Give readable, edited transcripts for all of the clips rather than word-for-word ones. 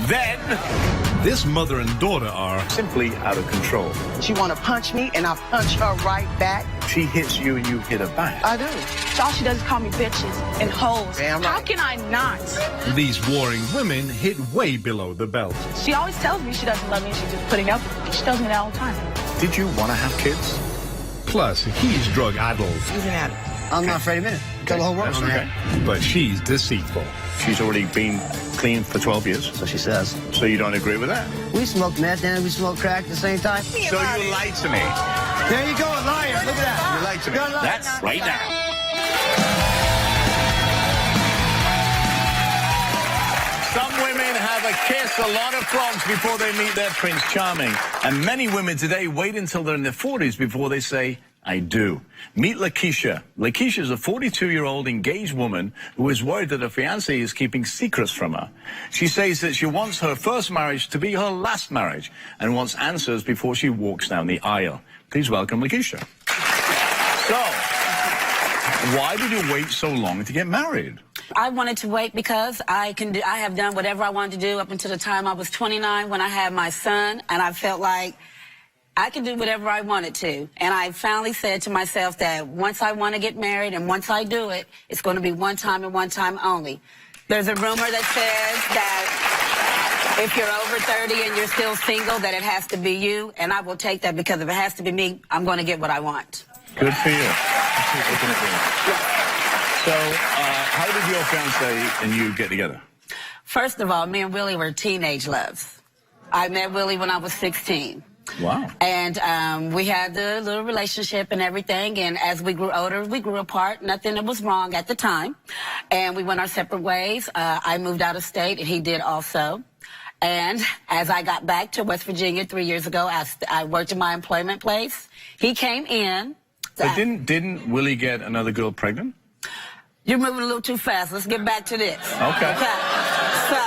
Then, this mother and daughter are simply out of control. She want to punch me, and I punch her right back. She hits you and you hit her back. I do. All she does is call me bitches and hoes. Damn right. How can I not? These warring women hit way below the belt. She always tells me she doesn't love me. She's just putting up with me. She tells me that all the time. Did you want to have kids? Plus, he's drug-addled. He's an addict. I'm not afraid of it. Tell the whole world. That's okay. But she's deceitful. She's already been clean for 12 years. So she says. So you don't agree with that? We smoke meth and we smoke crack at the same time. So you lied to me. There you go, a liar. Look at that. You lied to me. That's right now. Some women have a kiss a lot of frogs before they meet their Prince Charming. And many women today wait until they're in their 40s before they say, I do. Meet Lakeisha. Lakeisha is a 42-year-old engaged woman who is worried that her fiancé is keeping secrets from her. She says that she wants her first marriage to be her last marriage and wants answers before she walks down the aisle. Please welcome Lakeisha. So, why did you wait so long to get married? I wanted to wait because I have done whatever I wanted to do up until the time I was 29 when I had my son, and I felt like I could do whatever I wanted to. And I finally said to myself that once I want to get married and once I do it, it's going to be one time and one time only. There's a rumor that says that if you're over 30 and you're still single, that it has to be you. And I will take that because if it has to be me, I'm going to get what I want. Good for you. So, how did your fiancé and you get together? First of all, me and Willie were teenage loves. I met Willie when I was 16. Wow. And we had the little relationship and everything, and as we grew older, we grew apart. Nothing that was wrong at the time. And we went our separate ways. I moved out of state, and he did also. And as I got back to West Virginia 3 years ago, I worked in my employment place. He came in. But didn't Willie get another girl pregnant? You're moving a little too fast. Let's get back to this. Okay. So,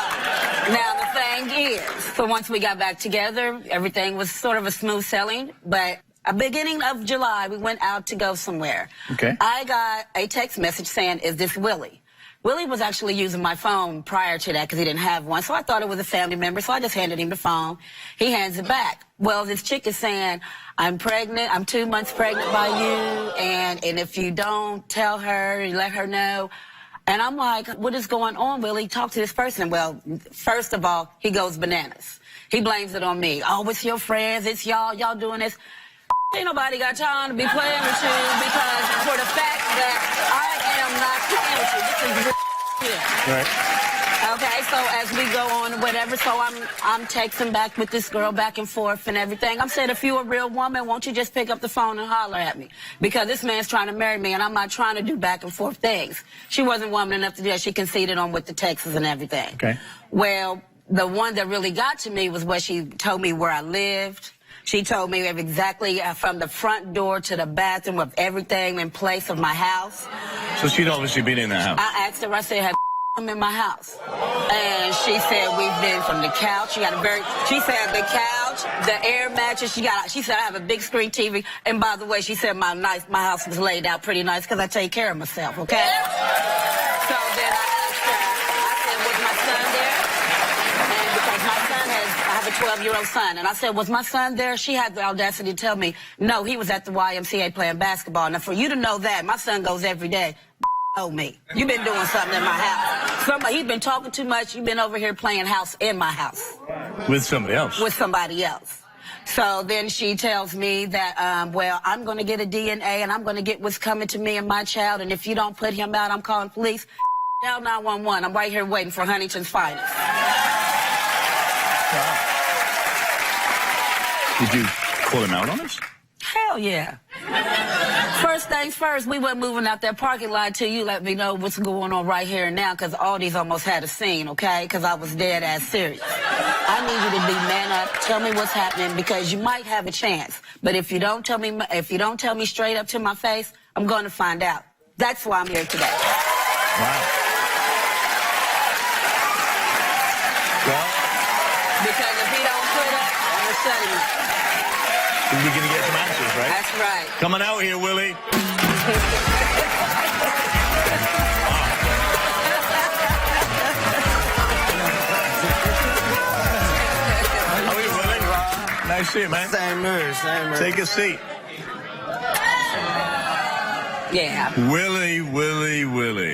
now the thing is, so once we got back together, everything was sort of a smooth sailing. But at the beginning of July, we went out to go somewhere. Okay. I got a text message saying, is this Willie? Willie was actually using my phone prior to that because he didn't have one. So I thought it was a family member, so I just handed him the phone. He hands it back. Well, this chick is saying, I'm pregnant. I'm 2 months pregnant by you. And if you don't tell her, you let her know. And I'm like, what is going on, Willie? Talk to this person. Well, first of all, he goes bananas. He blames it on me. Oh, it's your friends. It's y'all. Y'all doing this. Ain't nobody got time to be playing with you because for the fact that I am not playing with you. This is shit. Right. Okay, so as we go on, whatever, so I'm texting back with this girl back and forth and everything. I'm saying, if you're a real woman, won't you just pick up the phone and holler at me? Because this man's trying to marry me, and I'm not trying to do back and forth things. She wasn't woman enough to do that. She conceded on with the texts and everything. Okay. Well, the one that really got to me was where she told me where I lived. She told me exactly from the front door to the bathroom of everything in place of my house. So she'd obviously been in that house. I asked her, I said, have I'm in my house. And she said, we've been from the couch. She said the couch, the air mattress. She said, I have a big screen TV. And by the way, she said my house was laid out pretty nice because I take care of myself, okay? So then I asked her, I said, was my son there? And because my son I have a 12-year-old son. And I said, was my son there? She had the audacity to tell me, no, he was at the YMCA playing basketball. Now, for you to know that, my son goes every day. Oh, me. You've been doing something in my house. He's been talking too much. You've been over here playing house in my house. With somebody else? With somebody else. So then she tells me that, well, I'm going to get a DNA and I'm going to get what's coming to me and my child. And if you don't put him out, I'm calling police. Dial 911. I'm right here waiting for Huntington's finest. Wow. Did you call him out on us? Hell yeah. First things first, we weren't moving out that parking lot until you let me know what's going on right here and now, because Aldi's almost had a scene, okay? Because I was dead ass serious. I need you to be man up, tell me what's happening, because you might have a chance. But if you don't tell me straight up to my face, I'm going to find out. That's why I'm here today. Wow. Well, because if he don't put up, I'm going to shut him up. We're going to get some answers, right? That's right. Coming out here, Willie. Nice to see you, man. Same here, same here. Take a seat. Yeah. Willie.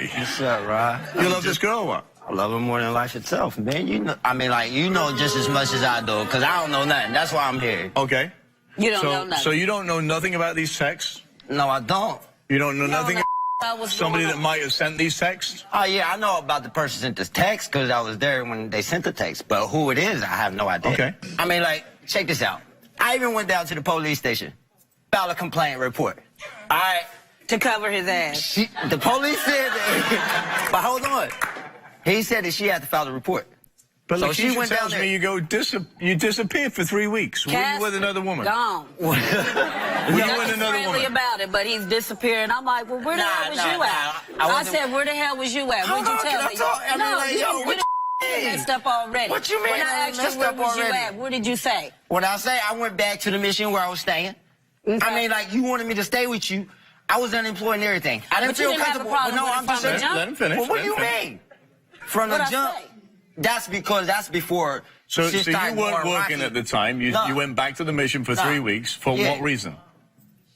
What's up, Rod? You love this girl or what? I love her more than life itself, man. You know, I mean, like, you know just as much as I do, because I don't know nothing. That's why I'm here. Okay. You don't know nothing. So you don't know nothing about these texts? No, I don't. You don't know nothing know about what's somebody going that on. might have sent these texts? Oh, yeah, I know about the person sent this text because I was there when they sent the text. But who it is, I have no idea. Okay. I mean, like, check this out. I even went down to the police station, filed a complaint report. All right. To cover his ass. The police said that, but hold on. He said that she had to file a report. But So like she she went down tells there. me you disappeared for 3 weeks. Were you with another woman? Gone. Were you Nothing with another friendly woman? about it, but he's disappeared. I'm like, well, where the hell was you at? I I wasn't- said, where the hell was you at? Hold What'd you on, tell can I me? talk? I mean, No, like, you yo, done what messed up already. What you mean When I I done asked you messed where up was you already? at, what did you say? What I say, I went back to the mission where I was staying. Okay. I mean, like, you wanted me to stay with you. I was unemployed and everything. I didn't But you feel didn't have a comfortable. problem No, with it I'm just from the saying. jump? Let him finish. Well, what let do you him finish. mean? From the What'd I jump, say? that's because that's before So shit you started weren't going working rocky. at the time. You No. went back to the mission for No. 3 weeks. For Yeah. what reason?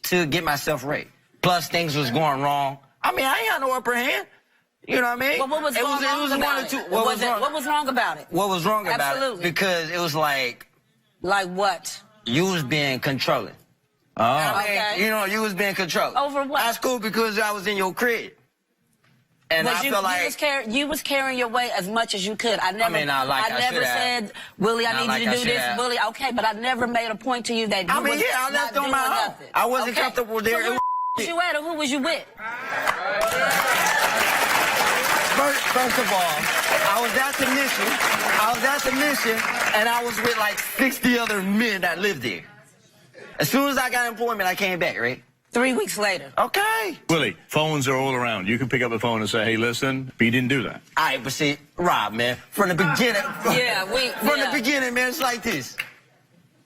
To get myself right. Plus, things was going wrong. I mean, I ain't got no upper hand. You know what I mean? Well, what was It wrong it was one about or it? two. What was wrong? What was wrong about it? What was wrong about Absolutely. it? Because it was like Like what? you was being controlling. Oh. I mean, Okay. you know, you was being controlled. Over what? That's cool because I was in your crib. And I felt like... you was carrying your weight as much as you could. I never, mean, not like I never should have. said, Willie, I Not need like you to I do should this, have. Willie. Okay, but I never made a point to you that you I mean, was yeah, I left not on my doing own. nothing. I wasn't Okay. comfortable there. So where was you at, or who was you with? First of all, I was at the mission, and I was with like 60 other men that lived there. As soon as I got employment, I came back, right? 3 weeks later. Okay. Willie, phones are all around. You can pick up the phone and say, hey, listen, but you didn't do that. All right, but see, Rob, man, from the beginning... Yeah, From the beginning, man, it's like this.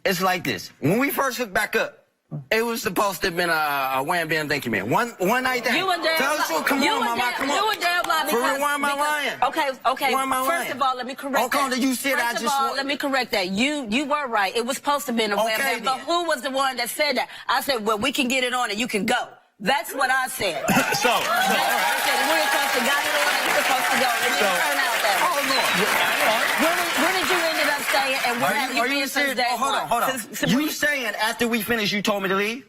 It's like this. When we first hooked back up, it was supposed to have been a wham bam thank you man. One night thing. You and Dad. Tell us what, come on, mama, come on. You and Dad lie For real, because. why am I lying? Okay. Why am I First lying? of all, let me correct Okay, that. you said I First just of all, want- let me correct that. You were right. It was supposed to be in a wham Okay, bam. But then. who was the one that said that? I said, well, we can get it on and you can go. That's what I said. So, That's what I said. We're supposed to got it on and you're supposed to go. It didn't turn out that way. Where did you end up staying and where have you Are you been since serious? day Oh, hold on, one? hold on. Since You we- saying after we finished, you told me to leave?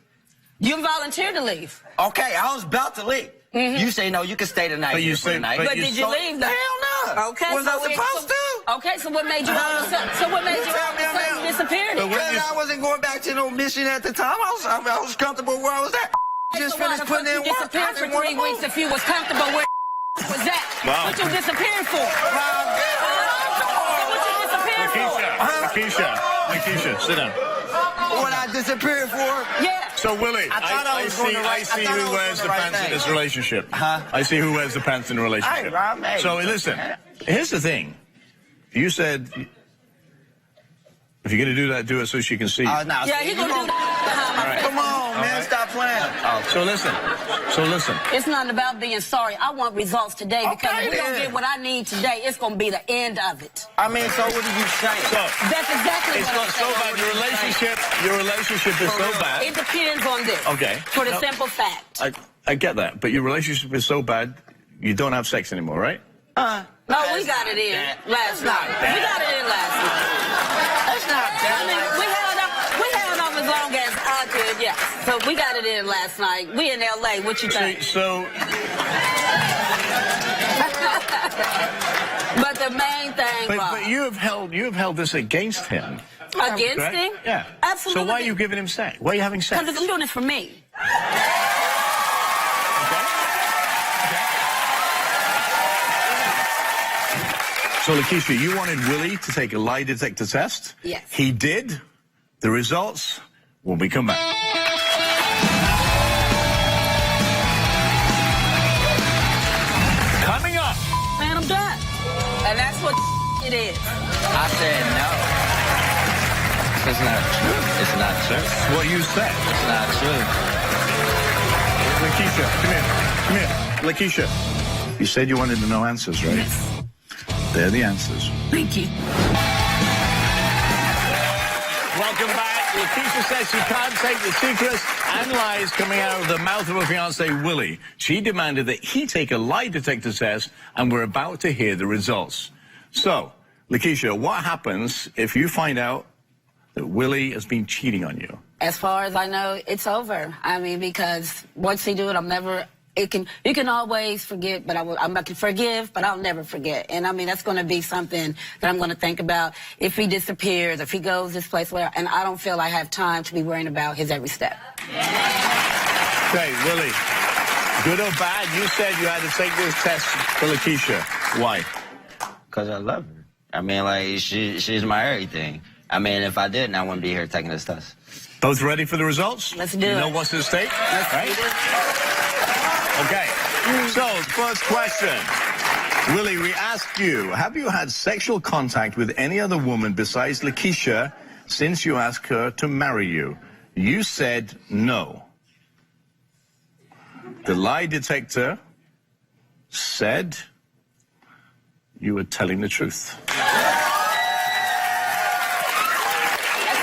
You volunteered to leave. Okay, I was about to leave. You say, no, you can stay tonight. But you here for the say- night. but But you did you leave? though? Hell no. Okay. Was I so supposed to? Okay, so what made you all of a sudden? So what made you all of a sudden disappear? then? Because I wasn't going back to no mission at the time. I was comfortable where I was at. Just So why finished the fuck putting in you work. I disappeared for didn't wanna 3 weeks move. if you was comfortable where was that? Wow. What you disappeared for? What you disappeared for? Lakeisha, sit down. What I disappeared for? Yeah. So, Willie, I thought I was doing the right- I see I thought I who was wears doing the the right pants in thing. this relationship. Huh? I see who wears the pants in the relationship. Hey, Rob, hey. So, listen, here's the thing. You said, if you're going to do that, do it so she can see you. No, Yeah, he gonna do that behind my face. Come on, man, right. stop playing. So listen. It's not about being sorry. I want results today because Okay, if we don't then. get what I need today, it's gonna be the end of it. I mean, so what are you saying? So, That's exactly it's what not I'm so saying. bad. Your relationship is so bad. It depends on this. Okay. For the No. simple fact. I get that, but your relationship is so bad, you don't have sex anymore, right? No, we got it in last night. bad. We got it in last night. That's not I bad. mean, we held up as long as I could, yeah. So we got it in last night. We in LA. What you think? So, But the main thing, Rob, but you have held this against him. against Correct? him? Yeah. Absolutely. So why are you giving him sex? Why are you having sex? Because I'm doing it for me. So, Lakeisha, you wanted Willie to take a lie detector test? Yes. He did. The results when we come back. Coming up. Man, I'm done. And that's what it is. I said no. It's not true. It's not true. That's what you said. It's not true. Lakeisha, come here. Lakeisha, you said you wanted to know answers, right? Yes. They're the answers. Thank you. Welcome back. Lakeisha says she can't take the secrets and lies coming out of the mouth of her fiance, Willie. She demanded that he take a lie detector test, and we're about to hear the results. So, Lakeisha, what happens if you find out that Willie has been cheating on you? As far as I know, it's over. I mean, because once he do it, I'm never... You can always forget, but I'm about to forgive, but I'll never forget. And I mean, that's going to be something that I'm going to think about if he disappears, if he goes this place, where, and I don't feel I have time to be worrying about his every step. Okay, Willie, good or bad, you said you had to take this test for Lakeisha. Why? Because I love her. I mean, like, she's my everything. I mean, if I didn't, I wouldn't be here taking this test. Both ready for the results? Let's do it. You know what's at stake? Let's right? do this. Okay, so first question. Willie, we ask you, have you had sexual contact with any other woman besides Lakeisha since you asked her to marry you? You said no. The lie detector said you were telling the truth. That's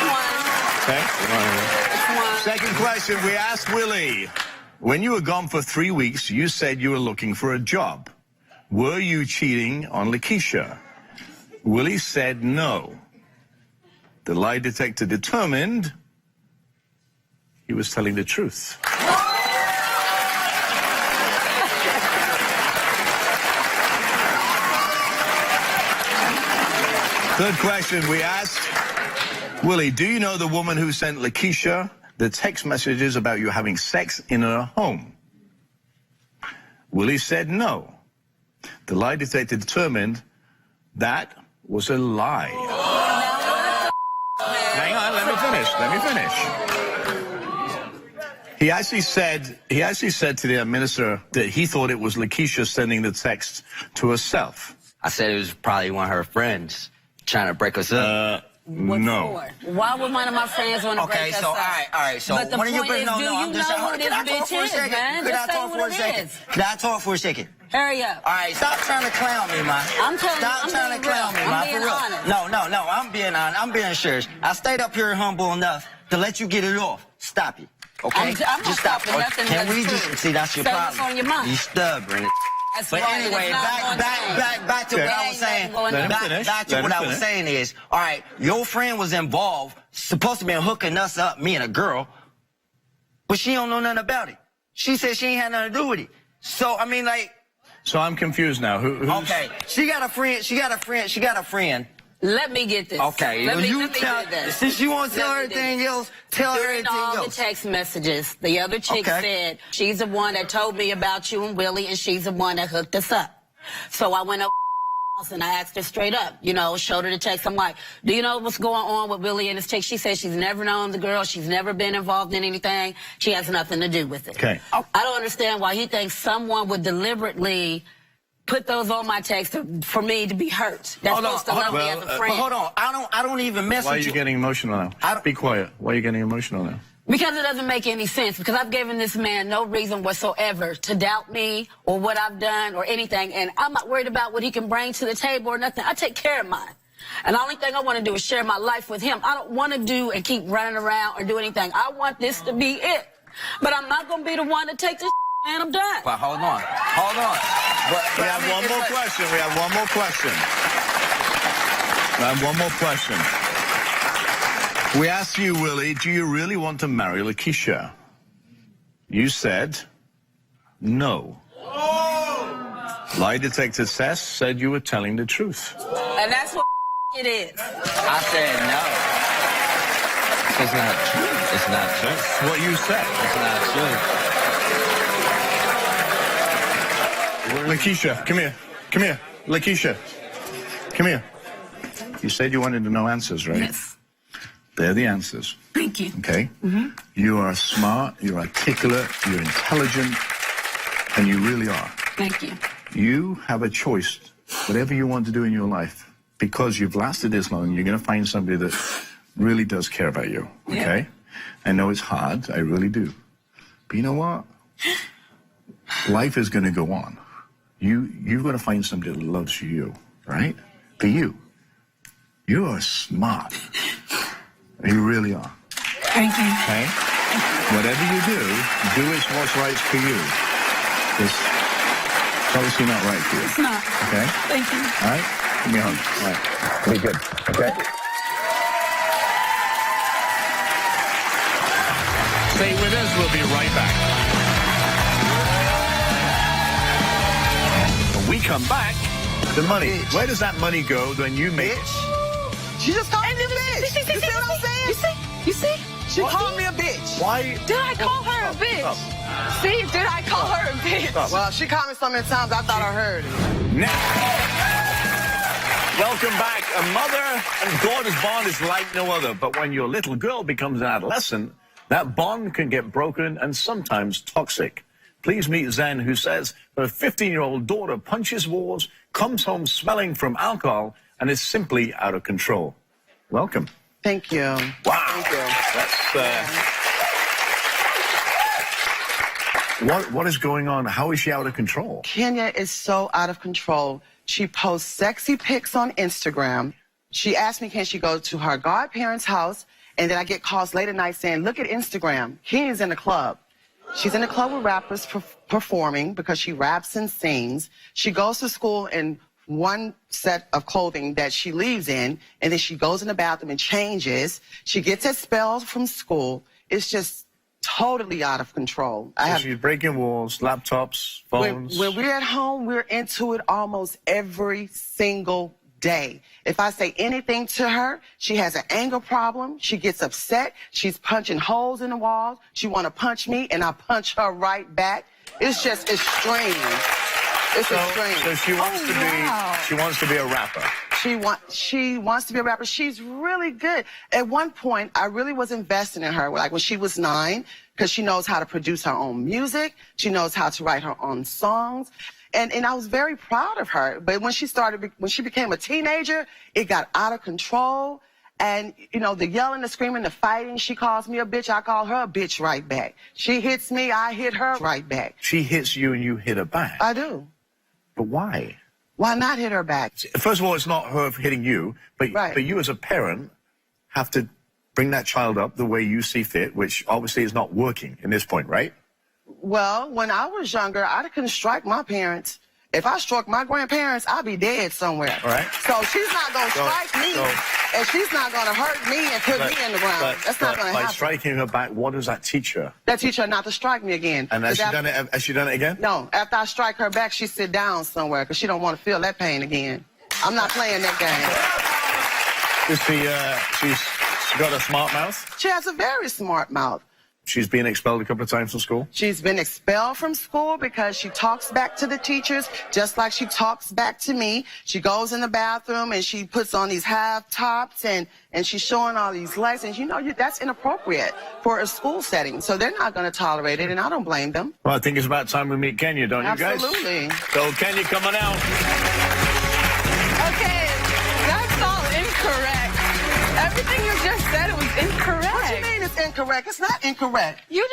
one. Okay. That's one. Second question, we asked Willie, when you were gone for 3 weeks, you said you were looking for a job. Were you cheating on Lakeisha? Willie said no. The lie detector determined he was telling the truth. Third question we asked, Willie, do you know the woman who sent Lakeisha the text messages about you having sex in her home? Willie said no. The lie detector determined that was a lie. Hang on, let me finish. He actually said to the minister that he thought it was Lakeisha sending the text to herself. I said it was probably one of her friends trying to break us up. What No. for? Why would one of my friends want to break us up? All right. So But the one of point your is, no, do no, you I'm just know who can I this talk for a bitch is, second? man? Can I Just say talk for what a it second? is. Can I talk for a second? Hurry up. All right, stop trying to clown me, man. I'm telling you, Stop I'm trying being to clown real. me, I'm man. being For real. honest. No, I'm being honest. I'm being serious. I stayed up here humble enough to let you get it off. Stop it. Okay? I'm not just stop. stopping nothing Can that's we true. just see that's your Say problem? what's on your mind. You stubborn. That's But right. anyway, It's not going back to Okay. what I was saying. Let him finish. Back to Let what him I was finish. saying is, all right, your friend was involved, supposed to be hooking us up, me and a girl, but she don't know nothing about it. She said she ain't had nothing to do with it. So I mean, like, So I'm confused now. Who's... okay, she got a friend. Let me get this. Okay, Let me you get tell, this. since you want to tell Let me everything do else, tell her During everything all else. the text messages, the other chick Okay. said she's the one that told me about you and Willie, and she's the one that hooked us up. So I went up and I asked her straight up, you know, showed her the text. I'm like, do you know what's going on with Willie and this chick? She said she's never known the girl. She's never been involved in anything. She has nothing to do with it. Okay. I don't understand why he thinks someone would deliberately put those on my text for me to be hurt. That's supposed to love me as a friend. Hold on. I don't even mess Why are with you getting emotional now? Be quiet. Why are you getting emotional now? Because it doesn't make any sense. Because I've given this man no reason whatsoever to doubt me or what I've done or anything. And I'm not worried about what he can bring to the table or nothing. I take care of mine. And the only thing I want to do is share my life with him. I don't want to do and keep running around or do anything. I want this to be it. But I'm not going to be the one to take this and I'm done. But hold on. But We have one more question. We have one more question. We asked you, Willie, do you really want to marry Lakeisha? You said no. Lie detector test said you were telling the truth. And that's what it is. I said no. It's not true. It's not true. That's what you said. It's not true. Lakeisha, come here. Come here. Lakeisha, come here. You said you wanted to know answers, right? Yes. They're the answers. Thank you. Okay? You are smart, you're articulate, you're intelligent, and you really are. Thank you. You have a choice, whatever you want to do in your life, because you've lasted this long, you're going to find somebody that really does care about you, okay? I know it's hard, I really do. But you know what? Life is going to go on. You're going to find somebody that loves you, right? For you. You are smart. You really are. Thank you. Okay? Whatever you do it what's right for you. It's obviously not right for you. It's not. Okay? Thank you. All right? Give me a hug. All right. Be good. Okay? Stay with us. We'll be right back. When we come back, the money. Bitch. Where does that money go when you make... Bitch. She just called me a bitch. You see what I'm saying? You see? She called me a bitch. Why? Did I call her a bitch? See, did I call her a bitch? Well, she called me so many times, I thought I heard it. Now, welcome back. A mother and daughter's bond is like no other. But when your little girl becomes an adolescent, that bond can get broken and sometimes toxic. Please meet Zen, who says her 15-year-old daughter punches walls, comes home smelling from alcohol, and is simply out of control. Welcome. Thank you. Wow. Thank you. That's, what is going on? How is she out of control? Kenya is so out of control. She posts sexy pics on Instagram. She asked me, can she go to her godparents' house? And then I get calls late at night saying, look at Instagram. Kenya's in the club. She's in the club with rappers performing because she raps and sings. She goes to school in one set of clothing that she leaves in, and then she goes in the bathroom and changes. She gets expelled from school. It's just totally out of control. She's breaking walls, laptops, phones. When we're at home, we're into it almost every single day. If I say anything to her, she has an anger problem. She gets upset. She's punching holes in the walls. She want to punch me, and I punch her right back. It's just extreme. It's extreme. So she wants to be. She wants to be a rapper. She wants to be a rapper. She's really good. At one point, I really was investing in her. Like when she was 9, because she knows how to produce her own music. She knows how to write her own songs. And I was very proud of her. But when she became a teenager, it got out of control. And, you know, the yelling, the screaming, the fighting, she calls me a bitch, I call her a bitch right back. She hits me, I hit her right back. She hits you and you hit her back. I do. But why? Why not hit her back? First of all, it's not her hitting you, but you as a parent have to bring that child up the way you see fit, which obviously is not working in this point, right? Well, when I was younger, I couldn't strike my parents. If I struck my grandparents, I'd be dead somewhere. All right. So she's not going to strike me, and she's not going to hurt me and put me in the ground. That's not going to happen. By striking her back, what does that teach her? That teach her not to strike me again. And has she done it again? No. After I strike her back, she sit down somewhere because she don't want to feel that pain again. I'm not playing that game. She's got a smart mouth? She has a very smart mouth. She's been expelled a couple of times from school? She's been expelled from school because she talks back to the teachers just like she talks back to me. She goes in the bathroom and she puts on these half tops and she's showing all these legs. And you know, that's inappropriate for a school setting. So they're not going to tolerate it, and I don't blame them. Well, I think it's about time we meet Kenya, don't you guys? Absolutely. So Kenya, come on out. Okay, that's all incorrect. Everything you just said, it was incorrect. What do you mean it's incorrect? It's not incorrect. You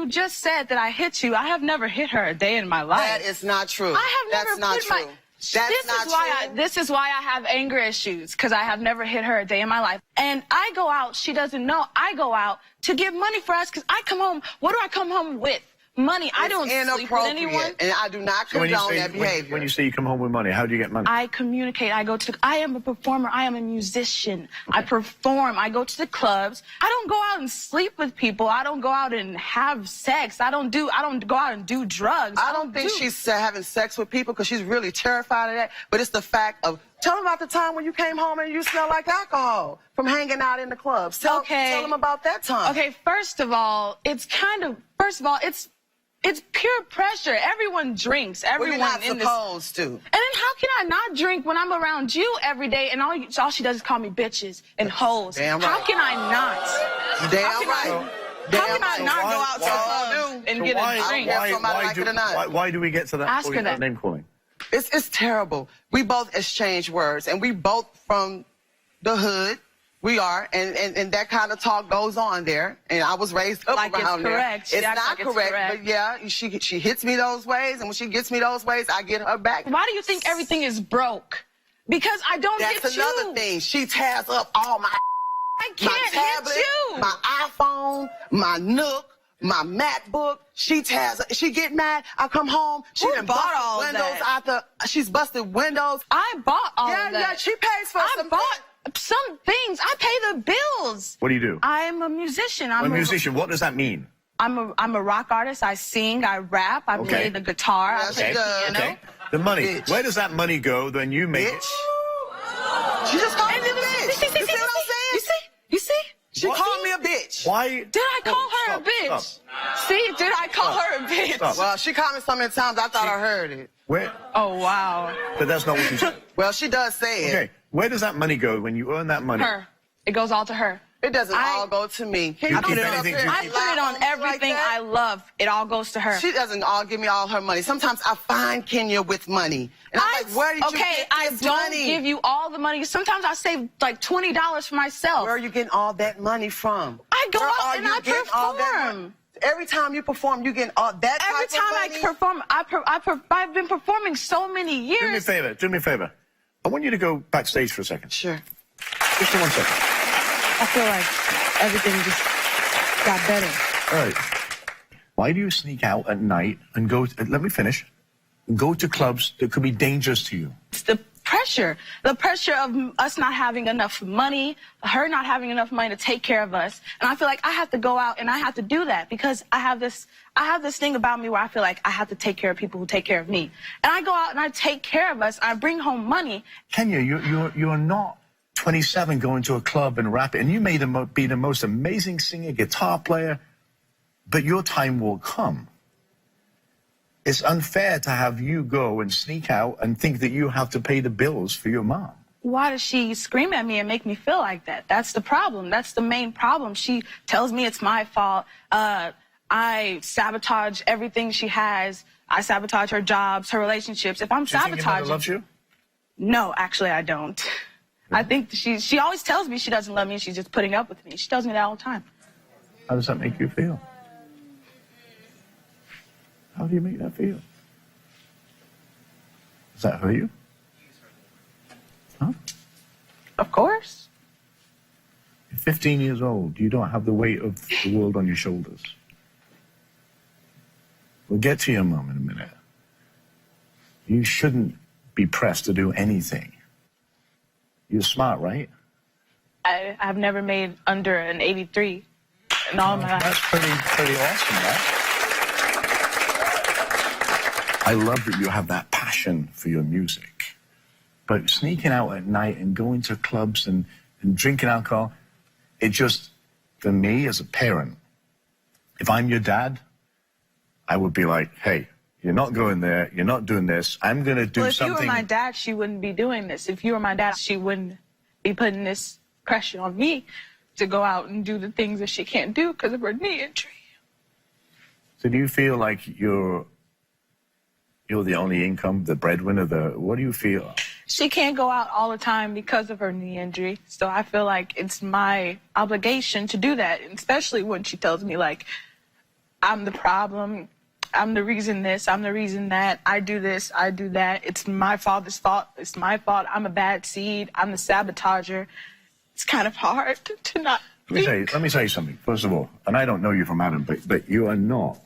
just said that I hit you. I have never hit her a day in my life. That is not true. I have never That's not true. This is why I have anger issues, because I have never hit her a day in my life. And I go out, she doesn't know, I go out to get money for us, because I come home, what do I come home with? Money. I don't sleep with anyone. And I do not condone that behavior. When you say you come home with money, how do you get money? I communicate. I am a performer. I am a musician. I perform. I go to the clubs. I don't go out and sleep with people. I don't go out and have sex. I don't go out and do drugs. I don't think she's having sex with people because she's really terrified of that. But it's the fact of, tell them about the time when you came home and you smell like alcohol from hanging out in the clubs. Tell them about that time. Okay, first of all, it's pure pressure. Everyone drinks. Everyone well, you're not supposed to. And then how can I not drink when I'm around you every day and all she does is call me bitches and hoes? Damn right. How can I not? Damn right. How can I not go out to the club and get a drink? Why do we get to that Ask her that. name calling? It's terrible. We both exchange words, and we both from the hood. We are, and that kind of talk goes on there. And I was raised up around there. It's not correct, but yeah, she hits me those ways, and when she gets me those ways, I get her back. Why do you think everything is broke? Because I don't hit you. That's another thing. She tears up all my. I can't my hit tablet, you. my iPhone, my Nook, my MacBook. She get mad. I come home. She Who done bought busted all windows that? She's busted windows. I bought all of that. Yeah, she pays for I some bought some things. I pay the bills. What do you do? I'm a musician. A musician. What does that mean? I'm a rock artist. I sing. I rap. I play the guitar. I Yes, play she the does. piano. Okay. The money. Bitch. Where does that money go when you make it? Bitch. She just called me a bitch. You see what I'm saying? You see? She What? called me a bitch. Why? Did I call her a bitch? Stop. See? Did I call her a bitch? Stop. Well, she called me so many times I thought I heard it. Where? Oh, wow. But that's not what you said. Well, she does say it. Okay. Where does that money go when you earn that money? Her. It goes all to her. It doesn't I- all go to me. You I keep put it up anything here. to- I put it on everything I love. It all goes to her. She doesn't all give me all her money. Sometimes I find Kenya with money. And I'm like, where did you get I this don't money? give you all the money. Sometimes I save like $20 for myself. Where are you getting all that money from? I go Where out are and you I getting all that perform. money? Every time you perform, you getting all that Every type time of I money? perform, I've been performing so many years. Do me a favor. Do me a favor. I want you to go backstage for a second. Sure. Just for 1 second. I feel like everything just got better. All right. Why do you sneak out at night and go? Let me finish. Go to clubs that could be dangerous to you. It's the pressure of us not having enough money, her not having enough money to take care of us. And I feel like I have to go out and I have to do that because I have this thing about me where I feel like I have to take care of people who take care of me. And I go out and I take care of us. I bring home money. Kenya, you're not 27 going to a club and rapping, and you may be the most amazing singer, guitar player, but your time will come. It's unfair to have you go and sneak out and think that you have to pay the bills for your mom. Why does she scream at me and make me feel like that? That's the problem. That's the main problem. She tells me it's my fault. I sabotage everything she has. I sabotage her jobs, her relationships. If I'm Do you think your mother sabotaging... loves you? No, actually, I don't. I think she always tells me she doesn't love me and she's just putting up with me. She tells me that all the time. How does that make you feel? How do you make that feel? Does that hurt you? Huh? Of course. You're 15 years old. You don't have the weight of the world on your shoulders. We'll get to your mom in a minute. You shouldn't be pressed to do anything. You're smart, right? I've never made under an 83 in all my life. That's pretty awesome, right? I love that you have that passion for your music. But sneaking out at night and going to clubs and drinking alcohol, it just, for me as a parent, if I'm your dad, I would be like, hey, you're not going there, you're not doing this, I'm going to do something. If you were my dad, she wouldn't be doing this. If you were my dad, she wouldn't be putting this pressure on me to go out and do the things that she can't do because of her knee injury. So do you feel like you're the only income, the breadwinner, what do you feel? She can't go out all the time because of her knee injury. So I feel like it's my obligation to do that, especially when she tells me, like, I'm the problem, I'm the reason this, I'm the reason that, I do this, I do that. It's my father's fault, it's my fault, I'm a bad seed, I'm the sabotager. It's kind of hard to not Let me tell you something, first of all, and I don't know you from Adam, but you are not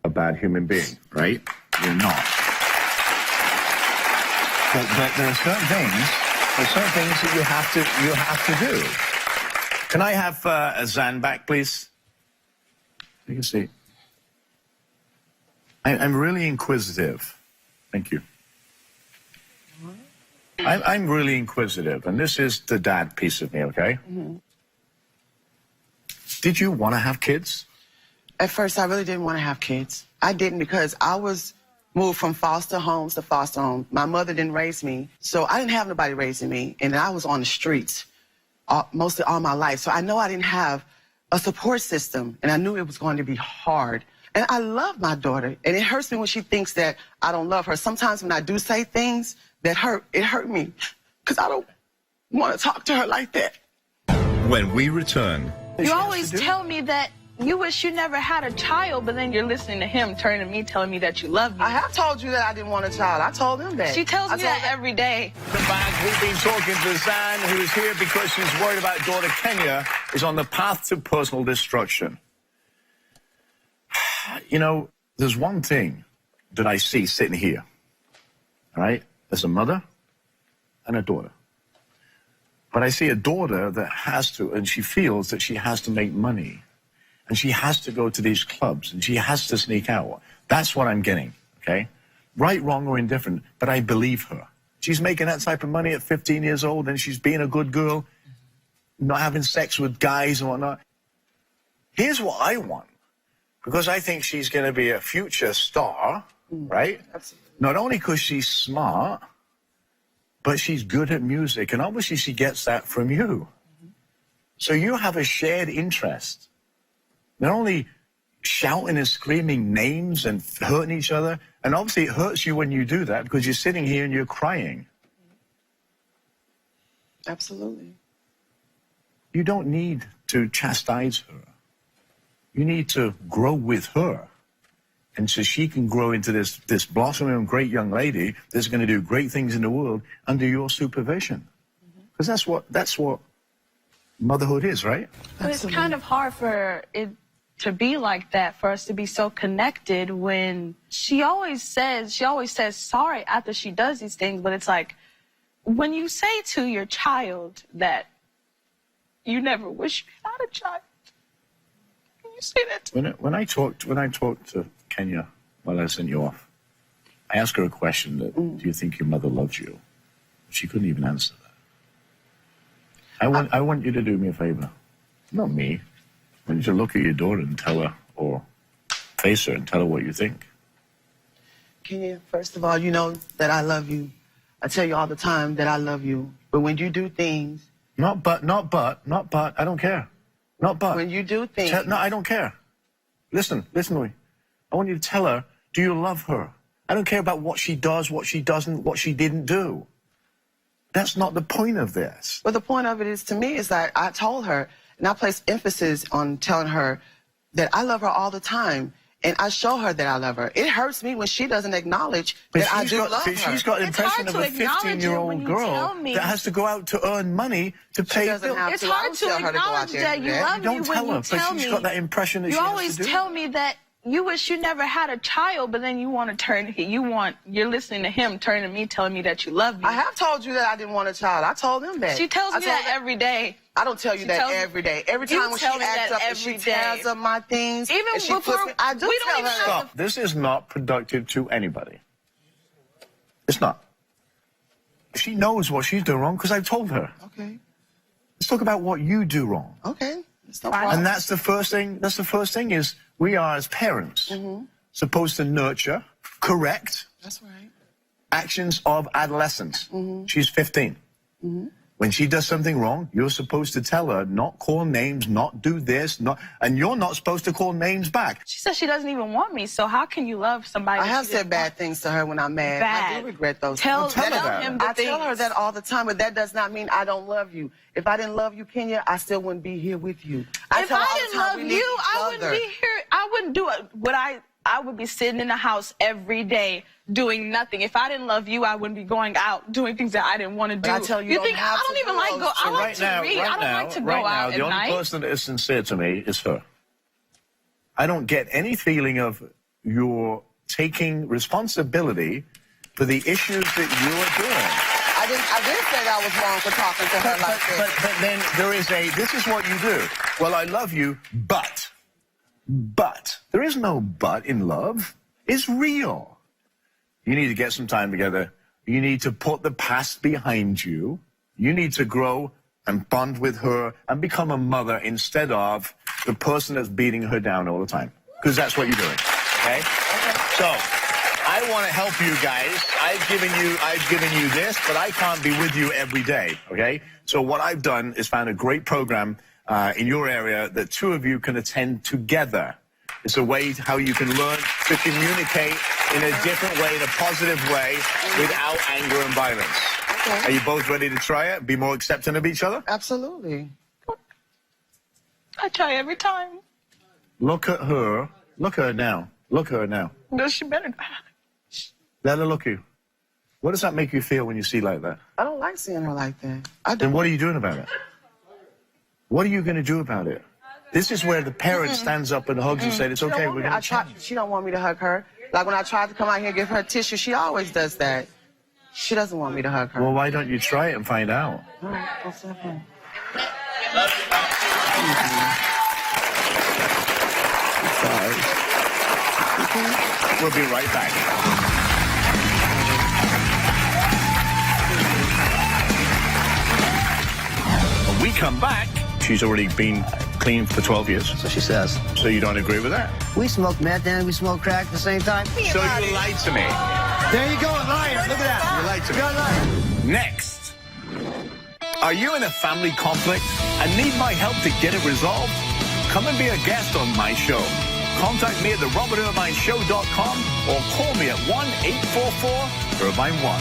a bad human being, right? You're not. But there are certain things that you have to do. Can I have a Zan back, please? You can see. I'm really inquisitive. Thank you. I'm really inquisitive, and this is the dad piece of me, okay? Mm-hmm. Did you want to have kids? At first, I really didn't want to have kids. I didn't because I was moved from foster homes to foster homes. My mother didn't raise me, so I didn't have nobody raising me, and I was on the streets mostly all my life. So I know I didn't have a support system, and I knew it was going to be hard. And I love my daughter, and it hurts me when she thinks that I don't love her. Sometimes when I do say things that hurt, it hurt me because I don't want to talk to her like that. When we return, You always tell me that you wish you never had a child, but then you're listening to him turning to me, telling me that you love me. I have told you that I didn't want a child. I told him that. She tells me that every day. The back, we've been talking to Zan, who is here because she's worried about daughter Kenya is on the path to personal destruction. You know, there's one thing that I see sitting here, all right? There's a mother and a daughter. But I see a daughter that has to, and she feels that she has to make money. And she has to go to these clubs, and she has to sneak out. That's what I'm getting, okay? Right, wrong, or indifferent, but I believe her. She's making that type of money at 15 years old, and she's being a good girl, not having sex with guys and whatnot. Here's what I want, because I think she's going to be a future star, right? Absolutely. Not only because she's smart, but she's good at music, and obviously she gets that from you. So you have a shared interest. Not only shouting and screaming names and hurting each other, and obviously it hurts you when you do that because you're sitting here and you're crying. Absolutely. You don't need to chastise her. You need to grow with her. And so she can grow into this blossoming great young lady that's going to do great things in the world under your supervision. Because that's what motherhood is, right? But it's kind of hard for it to be like that, for us to be so connected when she always says sorry after she does these things. But it's like, when you say to your child that you never wish you had a child, can you say that to When I talked to Kenya while I sent you off, I asked her a question that, do you think your mother loves you? She couldn't even answer that. I want you to do me a favor. Not me. I want you to look at your daughter and tell her, or face her and tell her what you think. Kenya, first of all, you know that I love you. I tell you all the time that I love you. But when you do things... Not but. I don't care. Not but. When you do things... No, I don't care. Listen to me. I want you to tell her, do you love her? I don't care about what she does, what she doesn't, what she didn't do. That's not the point of this. But the point of it is, to me, is that I told her, and I place emphasis on telling her that I love her all the time. And I show her that I love her. It hurts me when she doesn't acknowledge that I do love her. She's got an It's impression hard of to a acknowledge it 15-year-old when you girl tell me. that has to go out to earn money to pay bills. doesn't have It's to. I hard don't to tell her to go out acknowledge there that and you do that. love You don't me tell when her, you tell but me. she's got that impression that You she has always to do. tell me that you wish you never had a child, but then you want to turn. You're listening to him turning to me, telling me that you love me. I have told you that I didn't want a child. I told him that. She tells me that every day. I don't tell you that tells- every day. Every You time when she tell me acts that up and she every day. tears up my things, Even and she before- puts me, I do we don't tell even her have that. Stop. This is not productive to anybody. It's not. She knows what she's doing wrong because I told her. Okay. Let's talk about what you do wrong. Okay. It's no problem. And that's the first thing. That's the first thing is we are as parents supposed to nurture, correct That's right. actions of adolescence. She's 15. When she does something wrong, you're supposed to tell her, not call names, not do this, and you're not supposed to call names back. She says she doesn't even want me. So how can you love somebody? I that have she said doesn't bad want? things to her when I'm mad. I Bad. do regret those Tell things. Tell her that. him the I tell her things. that all the time, but that does not mean I don't love you. If I didn't love you, Kenya, I still wouldn't be here with you. If tell her all I the didn't time love we need you, each I wouldn't other. be here. I wouldn't do it. I would be sitting in the house every day doing nothing. If I didn't love you, I wouldn't be going out doing things that I didn't want to do. I tell you, you think don't have I don't to even do like those go? I things. like to read. I don't like to go out the at only night. person that is sincere to me is her. I don't get any feeling of your taking responsibility for the issues that you are doing. I did say that I was wrong for talking to her like that. But then there is this is what you do. Well, I love you, but there is no but in love. It's real. You need to get some time together. You need to put the past behind you. You need to grow and bond with her and become a mother instead of the person that's beating her down all the time. Because that's what you're doing. Okay? So I want to help you guys. I've given you this, but I can't be with you every day. Okay? So what I've done is found a great program in your area that two of you can attend together. It's a way how you can learn to communicate in a different way, in a positive way, without anger and violence. Okay. Are you both ready to try it? Be more accepting of each other? Absolutely. I try every time. Look at her. Look at her now. Look at her now. No, she better not. Let her look at you. What does that make you feel when you see like that? I don't like seeing her like that. I Then don't. what are you doing about it? What are you going to do about it? This is where the parent stands up and hugs and says, it's okay, we're going to change. She don't want me to hug her. Like when I tried to come out here and give her tissue, she always does that. She doesn't want me to hug her. Well, why don't you try it and find out? All right, what's up, honey? Sorry. We'll be right back. When we come back, she's already been clean for 12 years. So she says. So you don't agree with that? We smoked meth and we smoked crack at the same time. So you lied to me. There you go, liar. Look at that. You lied to me. You're a liar. Next. Are you in a family conflict and need my help to get it resolved? Come and be a guest on my show. Contact me at therobertirvineshow.com or call me at 1-844-IRVINE1.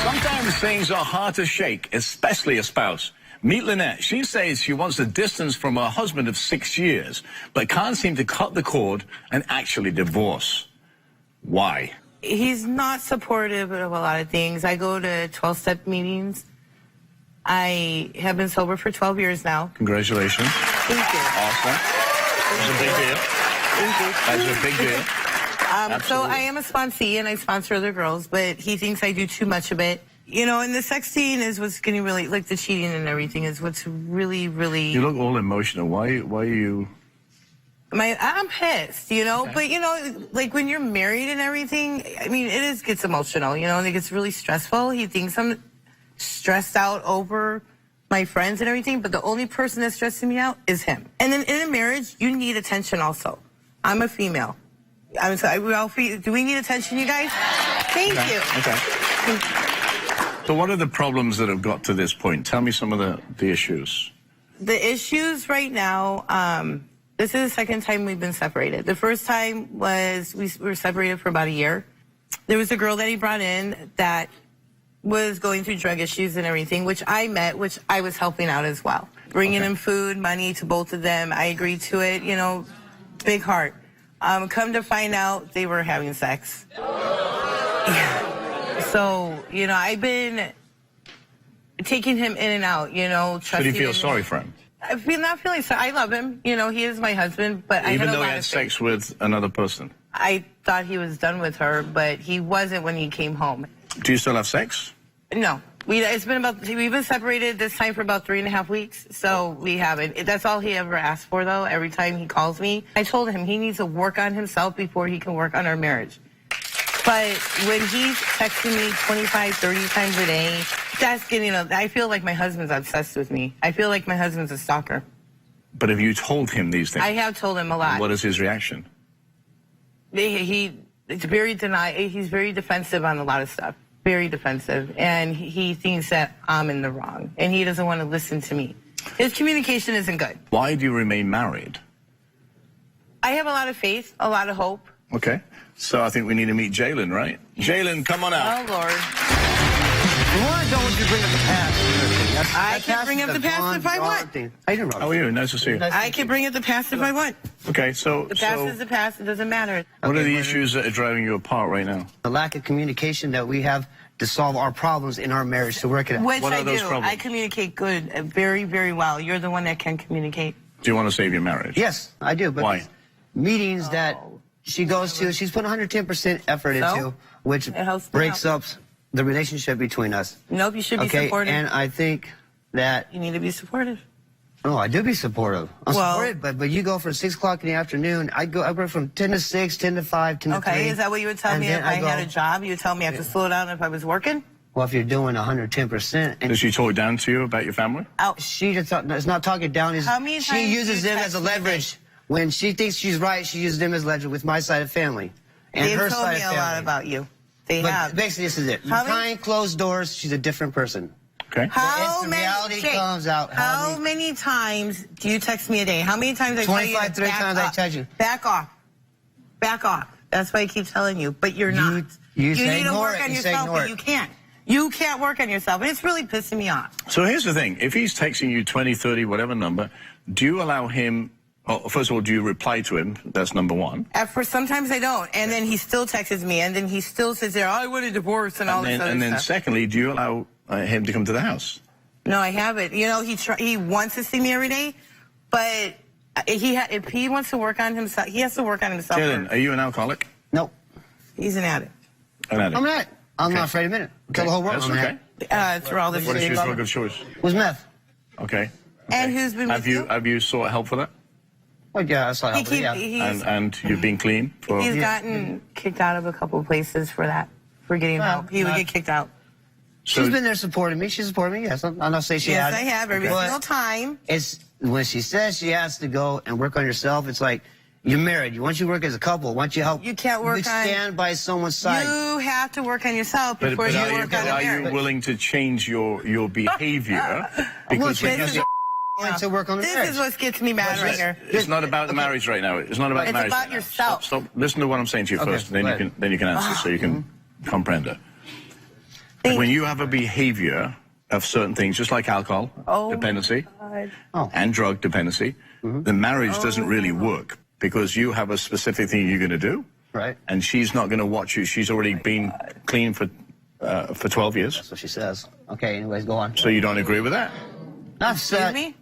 Sometimes things are hard to shake, especially a spouse. Meet Lynette. She says she wants a distance from her husband of 6 years, but can't seem to cut the cord and actually divorce. Why? He's not supportive of a lot of things. I go to 12-step meetings. I have been sober for 12 years now. Congratulations. Thank you. Awesome. That's a big deal. Thank you. That's a big deal. So I am a sponsee and I sponsor other girls, but he thinks I do too much of it. You know, and the sexting is what's getting really, like the cheating and everything is what's really, really... You look all emotional. Why are you... I'm pissed, you know, but you know, like when you're married and everything, I mean, gets emotional, you know, and it gets really stressful. He thinks I'm stressed out over my friends and everything, but the only person that's stressing me out is him. And then in a marriage, you need attention also. I'm a female. I'm sorry, do we need attention, you guys? Thank you. Okay. So what are the problems that have got to this point? Tell me some of the issues. The issues right now, this is the second time we've been separated. The first time was we were separated for about a year. There was a girl that he brought in that was going through drug issues and everything, which I met, which I was helping out as well. Bringing him food, money to both of them. I agreed to it, you know, big heart. Come to find out, they were having sex. So, you know, I've been taking him in and out, you know, trusting. So do you feel sorry for him? I feel not feeling sorry. I love him. You know, he is my husband, but Even though he had sex with another person? I thought he was done with her, but he wasn't when he came home. Do you still have sex? No. We've been separated this time for about 3.5 weeks, so we haven't. That's all he ever asked for, though, every time he calls me. I told him he needs to work on himself before he can work on our marriage. But when he's texting me 25, 30 times a day, that's getting, I feel like my husband's obsessed with me. I feel like my husband's a stalker. But have you told him these things? I have told him a lot. What is his reaction? He's very defensive on a lot of stuff. Very defensive. And he thinks that I'm in the wrong. And he doesn't want to listen to me. His communication isn't good. Why do you remain married? I have a lot of faith, a lot of hope. Okay. So I think we need to meet Jalen, right? Jalen, come on out. Oh, Lord. Why don't you bring up the past? I can bring up the past if I want. How are you? Nice to see you. I can bring up the past if I want. Okay, so... The past is the past. It doesn't matter. What are the issues that are driving you apart right now? The lack of communication that we have to solve our problems in our marriage, to work it out. Which What are I those do. problems? I communicate good, very, very well. You're the one that can communicate. Do you want to save your marriage? Yes, I do. But Why? meetings that she goes to, she's put 110% effort into, which helps me breaks out. up the relationship between us. Nope, you should be Okay, supportive. and I think that... You need to be supportive. Oh, I do be supportive. I'm Well- supportive, but you go from 6 o'clock in the afternoon. I work from 10 to 6, 10 to 5, 10 to 3. Okay, is that what you would tell and me then if I go- had a job? You would tell me I have to slow down if I was working? Well, if you're doing 110%, and Does she talk down to you about your family? she just it's not talking down. How many She times uses do you them as a text me a leverage. When she thinks she's right, she uses them as leverage with my side of family and They've her told side me of a family. lot about you. They But have. basically, this is it. How many- Behind closed doors, she's a different person. Okay. How the many, reality Jake, comes out. How many times do you text me a day? How many times I tell you 25, to 30 back times I up? text you. Back off. Back off. That's why I keep telling you, but you're not. you say need to ignore work it. on You say yourself, ignore but it. you can't. You can't work on yourself, and it's really pissing me off. So here's the thing. If he's texting you 20, 30, whatever number, do you allow him Oh, first of all, do you reply to him? That's number one. At first, sometimes I don't, and then he still texts me, and then he still sits there, I want a divorce and all this other And then stuff. secondly, do you allow him to come to the house? No, I haven't. You know, he wants to see me every day, but if he wants to work on himself, he has to work on himself. Jalen, are you an alcoholic? Nope. He's an addict. An addict. I'm not. I'm not afraid of it. Tell the whole world That's I'm an okay. addict. Through all this What is shit. your drug of choice? Who's meth? Okay. And who's been with you? Have you sought help for that? Well, yeah, that's like And you've been clean for? He's gotten kicked out of a couple of places for that, for getting help. He would get kicked out. So, She's been there supporting me. She's supporting me. Yes, I'm not saying she Yes, has. I have every But single time. It's when she says she has to go and work on yourself. It's like you're married. Once you work as a couple, once you help, You can't work on- stand by someone's side. You have to work on yourself but before you work on a are you marriage. willing to change your behavior? Because when you this say, Willing to work on the This marriage. is what gets me mad right here. it's not about the marriage right now. It's not about It's marriage. about right now. yourself. Stop. Listen to what I'm saying to you Okay, first, and then go you ahead. can answer, so you can comprehend it. Thank When you have a behavior of certain things, just like alcohol dependency Oh. and drug dependency, the marriage doesn't really work because you have a specific thing you're going to do, Right. and she's not going to watch you. She's already been clean for 12 years, That's what she says. Okay, anyways, go on. so you don't agree with that? Not Excuse me?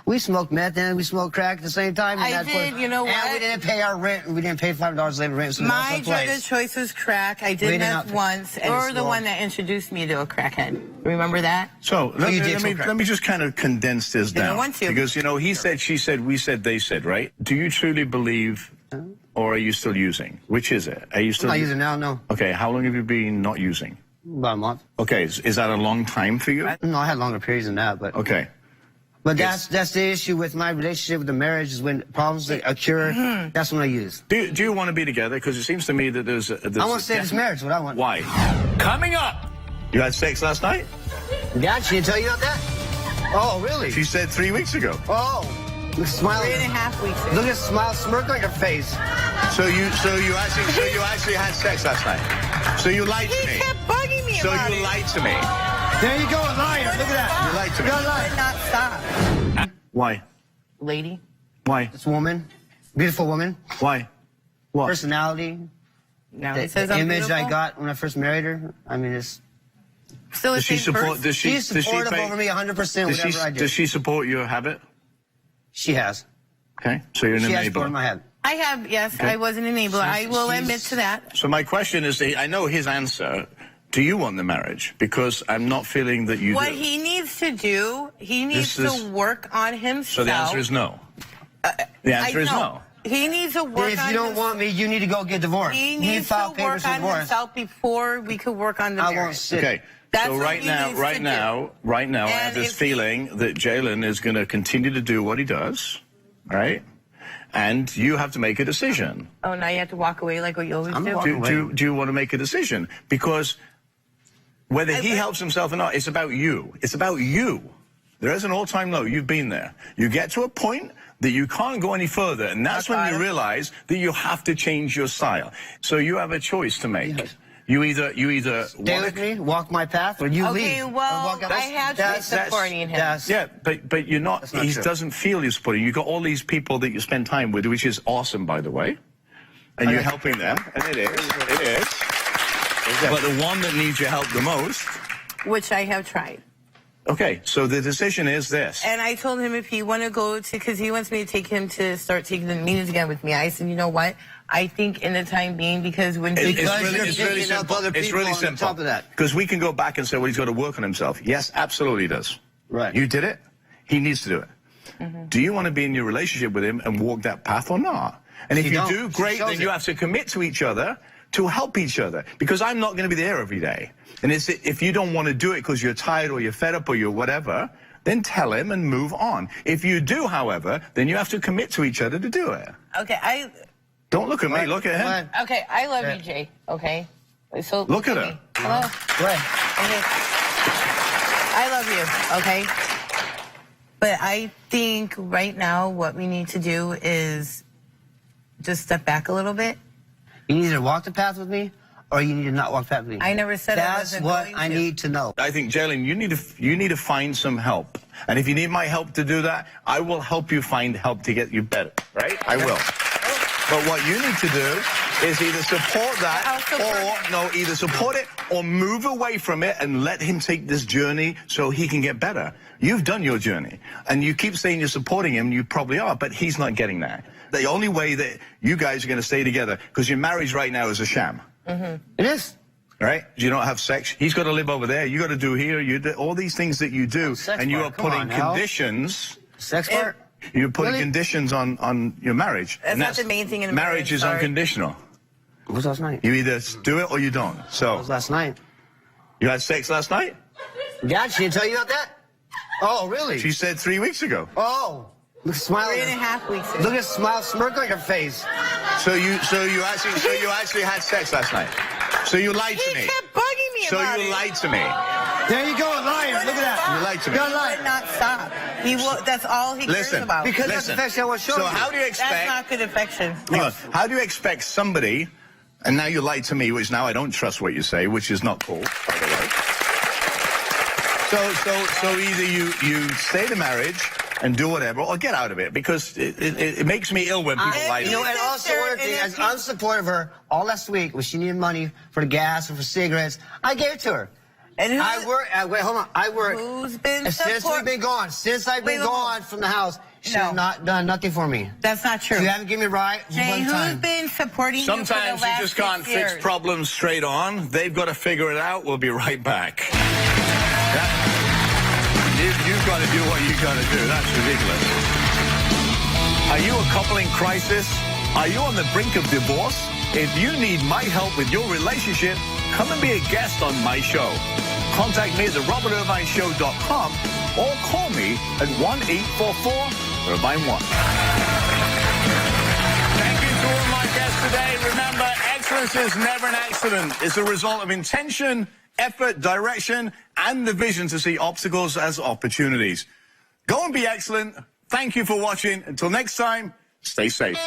We smoked meth and we smoked crack at the same time. I and did, you know And what? we didn't pay our rent. We didn't pay $5 labor rent. So we My lost drug our of place. choice was crack. I We did did meth not- once. and You're it's the wrong. one that introduced me to a crackhead. Remember that? So let you me, did let, me, some crack. let me just kind of condense this Didn't down. want to. Because, you know, he said, she said, we said, they said, right? Do you truly believe, or are you still using? Which is it? Are you I'm still not using now, no. Okay, how long have you been not using? About a month. Okay, is that a long time for you? No, I had longer periods than that, but Okay. but that's the issue with my relationship with the marriage is when problems occur. That's when I use. Do you want to be together? Because it seems to me that there's I want to stay in this marriage. What I want. Why? Coming up! You had sex last night? Dad, she didn't tell you about that? Oh, really? She said 3 weeks ago. Oh, look, smile. 3.5 weeks ago. Look at smile, smirk on your face. So you actually had sex last night. So you lied to He me. kept bugging me So about you it. lied to me. There you go, a liar. Look at that. You lied to me. You're a liar. Could not stop. Why? Lady. Why? This woman, beautiful woman, Why? What? personality, Now the, he says the I'm image I beautiful. got when I first married her. I mean, it's Still the Does she same support? person. Does she? she's Does she supportive pay? over me 100%. Does Whatever she? I do. Does she support your habit? She has. Okay, so you're an She has supported enabler. my head. I have, yes, Okay. I was an enabler. I will she's- admit to that. So my question is, I know his answer. Do you want the marriage? Because I'm not feeling that you What do. he needs to do, he needs This is- to work on himself. So the answer is no. The answer is no. He needs to work If on you don't himself. want me, you need to go get divorced. He You need needs file to papers work for on divorce. himself before we could work on the I marriage. won't sit. Okay. That's so what right he now, needs right to now, right now, I have And this if he- feeling that Jalen is going to continue to do what he does, right? And you have to make a decision. Oh, now you have to walk away like what you always I'm do? walking away. Do you want to make a decision? Because whether he helps himself or not, it's about you. It's about you. There is an all-time low. You've been there. You get to a point that you can't go any further, and that's when you realize that you have to change your style. So you have a choice to make. Yes. You either Stay want with to, me, walk my path, or you leave. Okay, well, I have to be supporting him. yeah, but you're not. That's not He true. doesn't feel you're supporting. You've got all these people that you spend time with, which is awesome, by the way, and you're helping them, and it is. But the one that needs your help the most. Which I have tried. Okay, so the decision is this. And I told him if he want to go to, because he wants me to take him to start taking the meetings again with me. I said, you know what? I think in the time being, because when It's Because really, you're it's really picking up simple. other It's people really on simple. top of that. Because we can go back and say, well, he's got to work on himself. Yes, absolutely he does. Right. You did it. He needs to do it. Do you want to be in your relationship with him and walk that path or not? And if She you don't. do, She great, shows then you it. have to commit to each other to help each other. Because I'm not going to be there every day. And if you don't want to do it because you're tired or you're fed up or you're whatever, then tell him and move on. If you do, however, then you have to commit to each other to do it. okay, Don't look at me, look at him. okay, I love you, Jay. Okay, so Look at her. me. Hello. Go ahead. Okay. I love you. Okay. But I think right now what we need to do is just step back a little bit. You need to walk the path with me, or you need to not walk the path with me. I never said I That's wasn't what going I to. need to know. I think, Jalen, you need to find some help. And if you need my help to do that, I will help you find help to get you better, right? I will. But what you need to do is either support that either support it or move away from it and let him take this journey so he can get better. You've done your journey. And you keep saying you're supporting him, you probably are, but he's not getting that. The only way that you guys are going to stay together, because your marriage right now is a sham. It is. Right? You don't have sex. He's got to live over there. You got to do here. You do all these things that you do, and you are putting conditions. Sex part? You're putting conditions on your marriage. That's not the main thing in marriage. Is unconditional. What was last night? You either do it or you don't. So. What was last night? You had sex last night? Yeah, she didn't tell you about that? Oh, really? She said 3 weeks ago. Oh. Look, smile. 3.5 weeks ago. Look at smile, smirk on your face. So you actually had sex last night. So you lied to me. He kept bugging me So about you it. lied to me. There you go, liar. Look at that. You lied to me. You're He lying. would not stop. That's all he cares about. Because that's affection I was showing So you. how do you expect? That's not good affection. Hang on. How do you expect somebody? And now you lied to me, which now I don't trust what you say, which is not cool, by the way. So either you stay to marriage and do whatever, or get out of it, because it makes me ill when people lie to You me. know, and also one thing, as unsupportive of her all last week when she needed money for the gas or for cigarettes, I gave it to her. And who, wait, hold on. I work. Who's been Since we've been gone, since I've been gone from the house, she has not done nothing for me. That's not true. You haven't given me a ride Jay, one who's time. been supporting you for the Sometimes you last just can't 6 years? fix problems straight on. They've got to figure it out. We'll be right back. You've got to do what you got to do. That's ridiculous. Are you a couple in crisis? Are you on the brink of divorce? If you need my help with your relationship, come and be a guest on my show. Contact me at therobertirvineshow.com or call me at 1-844-IRVINE1. Thank you to all my guests today. Remember, excellence is never an accident. It's a result of intention, effort, direction, and the vision to see obstacles as opportunities. Go and be excellent. Thank you for watching. Until next time, stay safe.